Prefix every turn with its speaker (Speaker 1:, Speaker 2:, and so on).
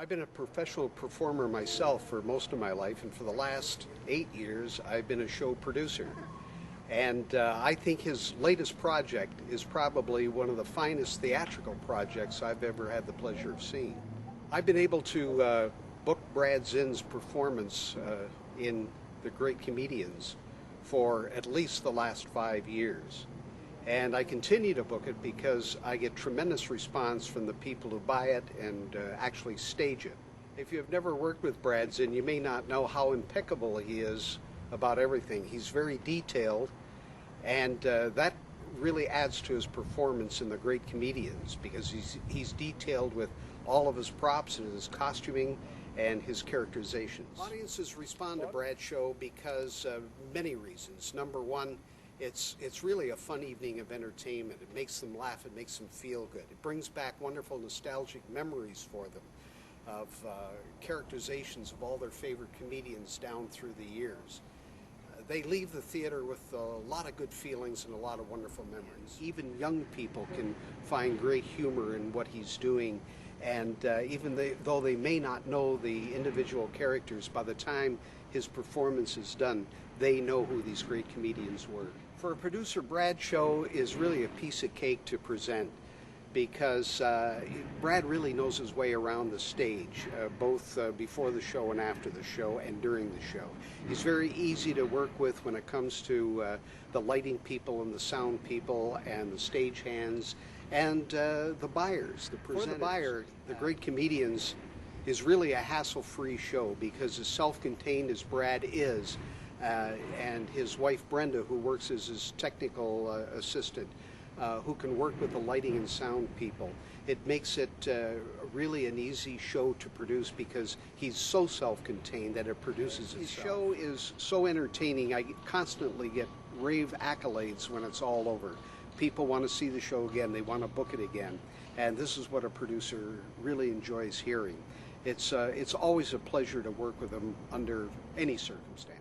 Speaker 1: I've been a professional performer myself for most of my life, and for the last 8 years, I've been a show producer. And I think his latest project is probably one of the finest theatrical projects I've ever had the pleasure of seeing. I've been able to book Brad Zinn's performance in The Great Comedians for at least the last 5 years. And I continue to book it because I get tremendous response from the people who buy it and actually stage it. If you've never worked with Brad Zinn, you may not know how impeccable he is about everything. He's very detailed, and that really adds to his performance in The Great Comedians because he's detailed with all of his props and his costuming and his characterizations. Audiences respond to Brad's show because of many reasons. Number one, it's really a fun evening of entertainment. It makes them laugh, it makes them feel good. It brings back wonderful nostalgic memories for them of characterizations of all their favorite comedians down through the years. They leave the theater with a lot of good feelings and a lot of wonderful memories. Even young people can find great humor in what he's doing, and though they may not know the individual characters, by the time his performance is done, they know who these great comedians were. For a producer, Brad's show is really a piece of cake to present because Brad really knows his way around the stage, both before the show and after the show and during the show. He's very easy to work with when it comes to the lighting people and the sound people and the stage hands and the buyers, the presenters. For the buyer, The Great Comedians is really a hassle-free show because as self-contained as Brad is, and his wife Brenda, who works as his technical assistant, who can work with the lighting and sound people. It makes it really an easy show to produce because he's so self-contained that it produces itself. His show is so entertaining. I constantly get rave accolades when it's all over. People want to see the show again. They want to book it again. And this is what a producer really enjoys hearing. It's always a pleasure to work with him under any circumstance.